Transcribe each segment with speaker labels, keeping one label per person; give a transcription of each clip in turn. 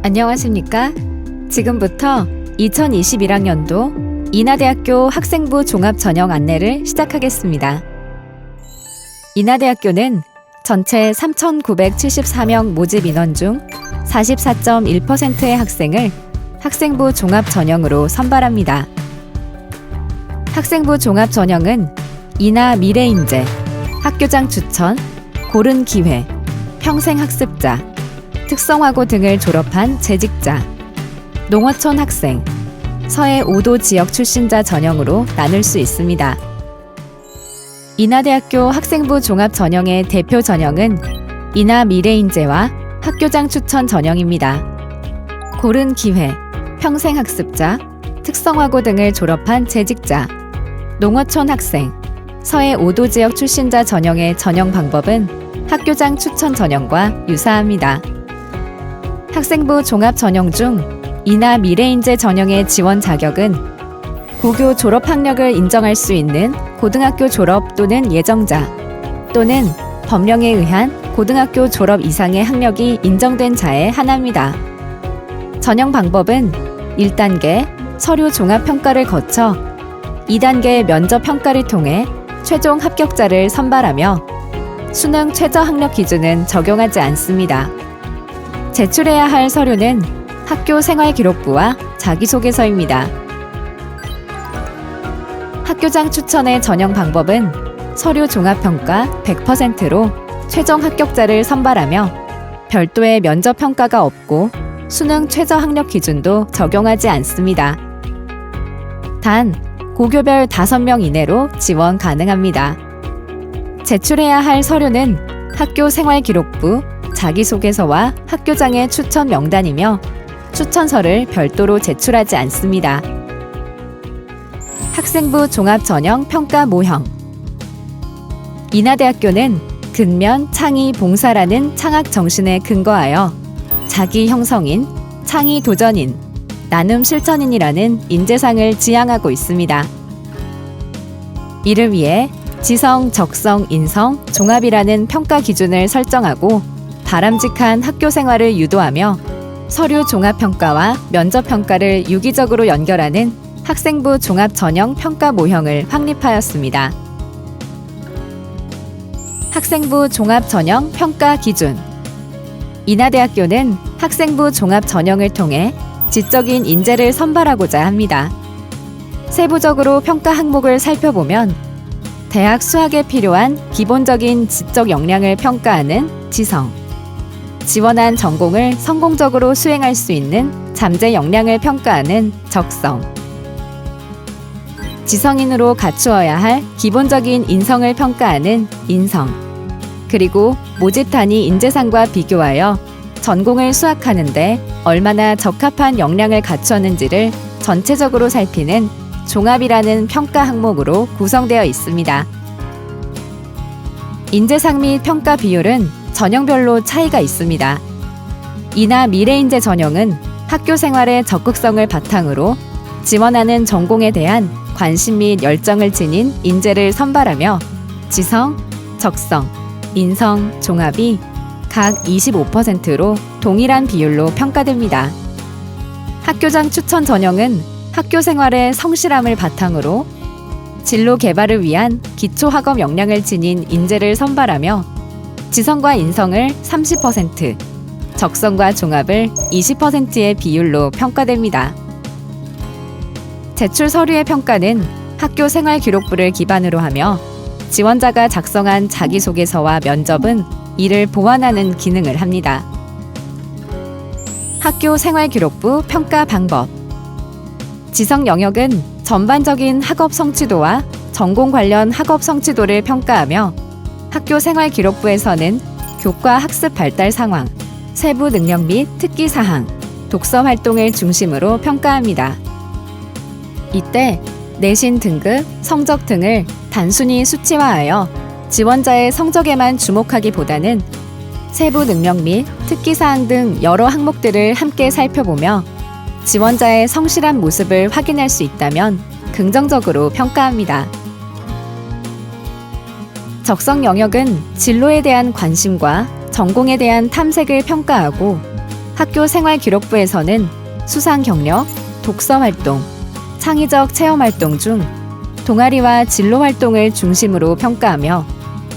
Speaker 1: 안녕하십니까? 지금부터 2021학년도 인하대학교 학생부 종합 전형 안내를 시작하겠습니다. 인하대학교는 전체 3,974명 모집 인원 중 44.1%의 학생을 학생부 종합 전형으로 선발합니다. 학생부 종합 전형은 인하 미래인재, 학교장 추천, 고른 기회, 평생학습자, 특성화고 등을 졸업한 재직자, 농어촌 학생, 서해 5도 지역 출신자 전형으로 나눌 수 있습니다. 인하대학교 학생부 종합 전형의 대표 전형은 인하 미래인재와 학교장 추천 전형입니다. 고른 기회, 평생학습자, 특성화고 등을 졸업한 재직자, 농어촌 학생, 서해 5도 지역 출신자 전형의 전형 방법은 학교장 추천 전형과 유사합니다. 학생부 종합 전형 중 인하 미래인재 전형의 지원 자격은 고교 졸업 학력을 인정할 수 있는 고등학교 졸업 또는 예정자 또는 법령에 의한 고등학교 졸업 이상의 학력이 인정된 자에 한합니다. 전형 방법은 1단계 서류 종합 평가를 거쳐 2단계 면접 평가를 통해 최종 합격자를 선발하며 수능 최저 학력 기준은 적용하지 않습니다. 제출해야 할 서류는 학교 생활기록부와 자기소개서입니다. 학교장 추천의 전형 방법은 서류 종합평가 100%로 최종 합격자를 선발하며 별도의 면접 평가가 없고 수능 최저 학력 기준도 적용하지 않습니다. 단, 고교별 5명 이내로 지원 가능합니다. 제출해야 할 서류는 학교 생활기록부, 자기소개서와 학교장의 추천 명단이며 추천서를 별도로 제출하지 않습니다. 학생부 종합 전형 평가 모형. 인하대학교는 근면, 창의, 봉사라는 창학 정신에 근거하여 자기 형성인, 창의 도전인, 나눔 실천인이라는 인재상을 지향하고 있습니다. 이를 위해 지성, 적성, 인성, 종합이라는 평가 기준을 설정하고 바람직한 학교 생활을 유도하며 서류 종합평가와 면접평가를 유기적으로 연결하는 학생부 종합 전형 평가 모형을 확립하였습니다. 학생부 종합 전형 평가 기준. 인하대학교는 학생부 종합 전형을 통해 지적인 인재를 선발하고자 합니다. 세부적으로 평가 항목을 살펴보면 대학 수학에 필요한 기본적인 지적 역량을 평가하는 지성, 지원한 전공을 성공적으로 수행할 수 있는 잠재 역량을 평가하는 적성, 지성인으로 갖추어야 할 기본적인 인성을 평가하는 인성, 그리고 모집 단위 인재상과 비교하여 전공을 수학하는데 얼마나 적합한 역량을 갖추었는지를 전체적으로 살피는 종합이라는 평가 항목으로 구성되어 있습니다. 인재상 및 평가 비율은 전형별로 차이가 있습니다. 인하 미래인재 전형은 학교 생활의 적극성을 바탕으로 지원하는 전공에 대한 관심 및 열정을 지닌 인재를 선발하며 지성, 적성, 인성, 종합이 각 25%로 동일한 비율로 평가됩니다. 학교장 추천 전형은 학교 생활의 성실함을 바탕으로 진로 개발을 위한 기초 학업 역량을 지닌 인재를 선발하며 지성과 인성을 30%, 적성과 종합을 20%의 비율로 평가됩니다. 제출 서류의 평가는 학교 생활기록부를 기반으로 하며 지원자가 작성한 자기소개서와 면접은 이를 보완하는 기능을 합니다. 학교 생활기록부 평가 방법. 지성 영역은 전반적인 학업 성취도와 전공 관련 학업 성취도를 평가하며 학교 생활기록부에서는 교과 학습 발달 상황, 세부 능력 및 특기 사항, 독서 활동을 중심으로 평가합니다. 이때 내신 등급, 성적 등을 단순히 수치화하여 지원자의 성적에만 주목하기보다는 세부 능력 및 특기 사항 등 여러 항목들을 함께 살펴보며 지원자의 성실한 모습을 확인할 수 있다면 긍정적으로 평가합니다. 적성 영역은 진로에 대한 관심과 전공에 대한 탐색을 평가하고 학교 생활기록부에서는 수상 경력, 독서 활동, 창의적 체험 활동 중 동아리와 진로 활동을 중심으로 평가하며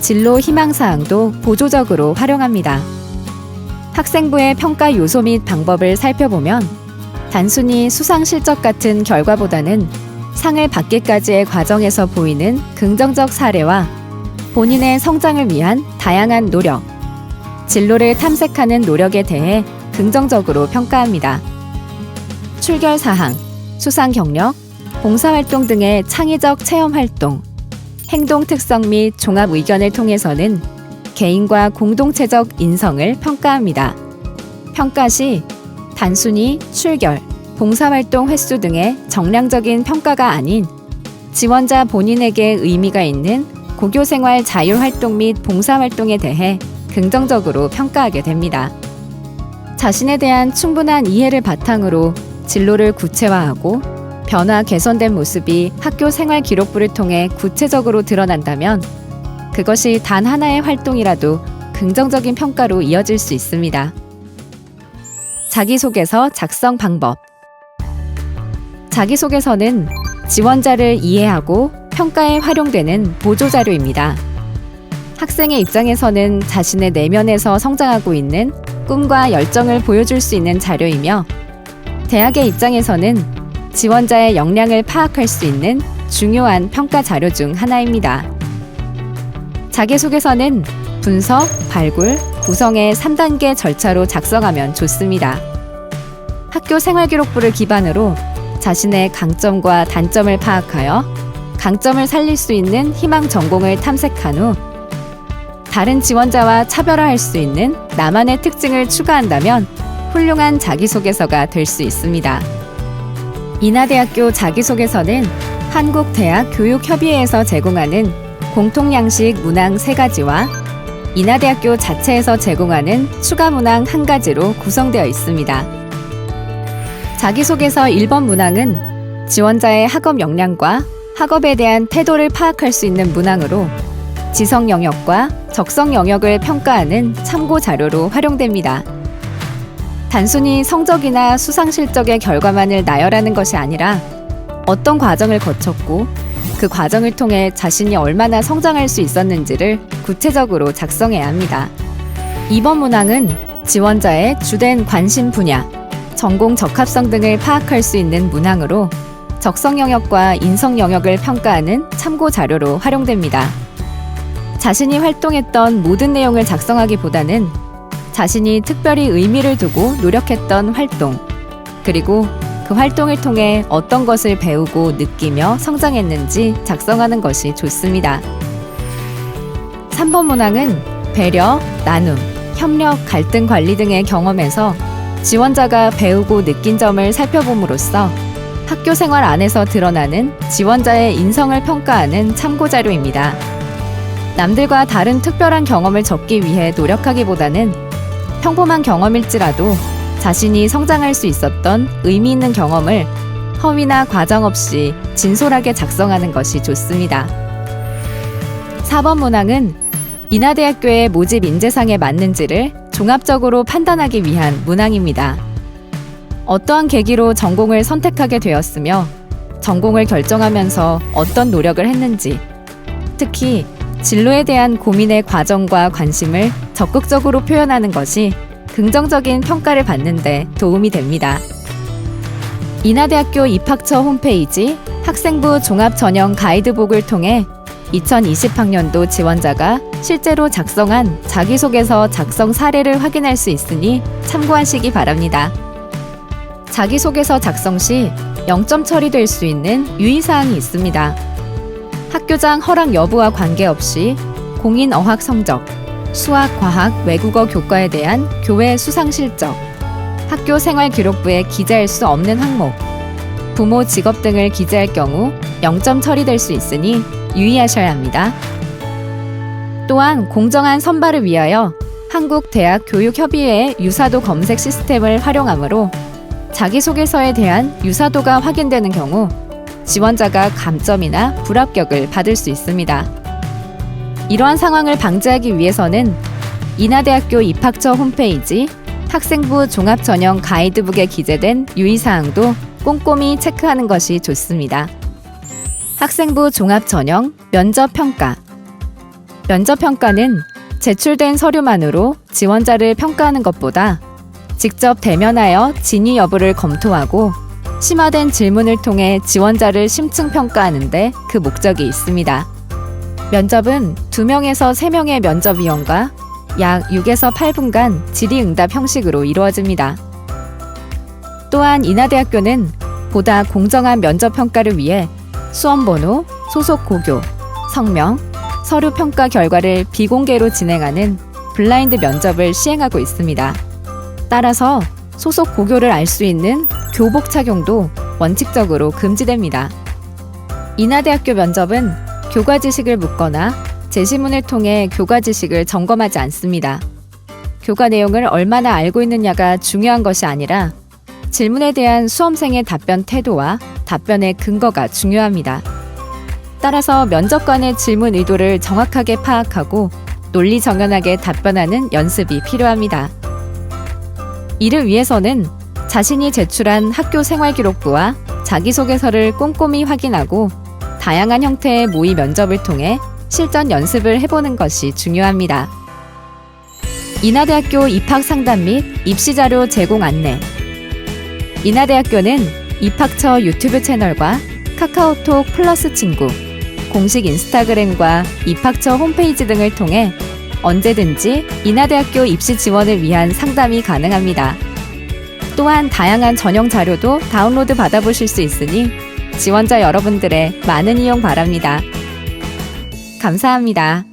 Speaker 1: 진로 희망 사항도 보조적으로 활용합니다. 학생부의 평가 요소 및 방법을 살펴보면 단순히 수상 실적 같은 결과보다는 상을 받기까지의 과정에서 보이는 긍정적 사례와 본인의 성장을 위한 다양한 노력, 진로를 탐색하는 노력에 대해 긍정적으로 평가합니다. 출결 사항, 수상 경력, 봉사활동 등의 창의적 체험 활동, 행동 특성 및 종합 의견을 통해서는 개인과 공동체적 인성을 평가합니다. 평가 시 단순히 출결, 봉사활동 횟수 등의 정량적인 평가가 아닌 지원자 본인에게 의미가 있는 고교생활 자율활동 및 봉사활동에 대해 긍정적으로 평가하게 됩니다. 자신에 대한 충분한 이해를 바탕으로 진로를 구체화하고 변화 개선된 모습이 학교 생활 기록부를 통해 구체적으로 드러난다면 그것이 단 하나의 활동이라도 긍정적인 평가로 이어질 수 있습니다. 자기소개서 작성 방법. 자기소개서는 지원자를 이해하고 평가에 활용되는 보조자료입니다. 학생의 입장에서는 자신의 내면에서 성장하고 있는 꿈과 열정을 보여줄 수 있는 자료이며 대학의 입장에서는 지원자의 역량을 파악할 수 있는 중요한 평가 자료 중 하나입니다. 자기소개서는 분석, 발굴, 구성의 3단계 절차로 작성하면 좋습니다. 학교 생활기록부를 기반으로 자신의 강점과 단점을 파악하여 강점을 살릴 수 있는 희망 전공을 탐색한 후 다른 지원자와 차별화할 수 있는 나만의 특징을 추가한다면 훌륭한 자기소개서가 될 수 있습니다. 인하대학교 자기소개서는 한국대학교육협의회에서 제공하는 공통양식 문항 3가지와 인하대학교 자체에서 제공하는 추가 문항 1가지로 구성되어 있습니다. 자기소개서 1번 문항은 지원자의 학업 역량과 학업에 대한 태도를 파악할 수 있는 문항으로 지성 영역과 적성 영역을 평가하는 참고 자료로 활용됩니다. 단순히 성적이나 수상 실적의 결과만을 나열하는 것이 아니라 어떤 과정을 거쳤고 그 과정을 통해 자신이 얼마나 성장할 수 있었는지를 구체적으로 작성해야 합니다. 2번 문항은 지원자의 주된 관심 분야, 전공 적합성 등을 파악할 수 있는 문항으로 적성 영역과 인성 영역을 평가하는 참고 자료로 활용됩니다. 자신이 활동했던 모든 내용을 작성하기보다는 자신이 특별히 의미를 두고 노력했던 활동, 그리고 그 활동을 통해 어떤 것을 배우고 느끼며 성장했는지 작성하는 것이 좋습니다. 3번 문항은 배려, 나눔, 협력, 갈등 관리 등의 경험에서 지원자가 배우고 느낀 점을 살펴봄으로써 학교 생활 안에서 드러나는 지원자의 인성을 평가하는 참고 자료입니다. 남들과 다른 특별한 경험을 적기 위해 노력하기보다는 평범한 경험일지라도 자신이 성장할 수 있었던 의미 있는 경험을 허위나 과장 없이 진솔하게 작성하는 것이 좋습니다. 4번 문항은 인하대학교의 모집 인재상에 맞는지를 종합적으로 판단하기 위한 문항입니다. 어떠한 계기로 전공을 선택하게 되었으며 전공을 결정하면서 어떤 노력을 했는지, 특히 진로에 대한 고민의 과정과 관심을 적극적으로 표현하는 것이 긍정적인 평가를 받는 데 도움이 됩니다. 인하대학교 입학처 홈페이지 학생부 종합전형 가이드북을 통해 2020학년도 지원자가 실제로 작성한 자기소개서 작성 사례를 확인할 수 있으니 참고하시기 바랍니다. 자기소개서 작성 시 0점 처리될 수 있는 유의사항이 있습니다. 학교장 허락 여부와 관계없이 공인 어학 성적, 수학, 과학, 외국어 교과에 대한 교외 수상 실적, 학교 생활 기록부에 기재할 수 없는 항목, 부모 직업 등을 기재할 경우 0점 처리될 수 있으니 유의하셔야 합니다. 또한 공정한 선발을 위하여 한국대학교육협의회의 유사도 검색 시스템을 활용하므로 자기소개서에 대한 유사도가 확인되는 경우 지원자가 감점이나 불합격을 받을 수 있습니다. 이러한 상황을 방지하기 위해서는 인하대학교 입학처 홈페이지 학생부 종합전형 가이드북에 기재된 유의사항도 꼼꼼히 체크하는 것이 좋습니다. 학생부 종합전형 면접평가. 면접평가는 제출된 서류만으로 지원자를 평가하는 것보다 직접 대면하여 진위 여부를 검토하고 심화된 질문을 통해 지원자를 심층평가하는 데 그 목적이 있습니다. 면접은 2명에서 3명의 면접위원과 약 6에서 8분간 질의응답 형식으로 이루어집니다. 또한 인하대학교는 보다 공정한 면접평가를 위해 수험번호, 소속 고교, 성명, 서류 평가 결과를 비공개로 진행하는 블라인드 면접을 시행하고 있습니다. 따라서 소속 고교를 알 수 있는 교복 착용도 원칙적으로 금지됩니다. 인하대학교 면접은 교과 지식을 묻거나 제시문을 통해 교과 지식을 점검하지 않습니다. 교과 내용을 얼마나 알고 있느냐가 중요한 것이 아니라 질문에 대한 수험생의 답변 태도와 답변의 근거가 중요합니다. 따라서 면접관의 질문 의도를 정확하게 파악하고 논리정연하게 답변하는 연습이 필요합니다. 이를 위해서는 자신이 제출한 학교 생활기록부와 자기소개서를 꼼꼼히 확인하고 다양한 형태의 모의 면접을 통해 실전 연습을 해보는 것이 중요합니다. 인하대학교 입학상담 및 입시자료 제공 안내. 인하대학교는 입학처 유튜브 채널과 카카오톡 플러스 친구, 공식 인스타그램과 입학처 홈페이지 등을 통해 언제든지 인하대학교 입시 지원을 위한 상담이 가능합니다. 또한 다양한 전형 자료도 다운로드 받아보실 수 있으니 지원자 여러분들의 많은 이용 바랍니다. 감사합니다.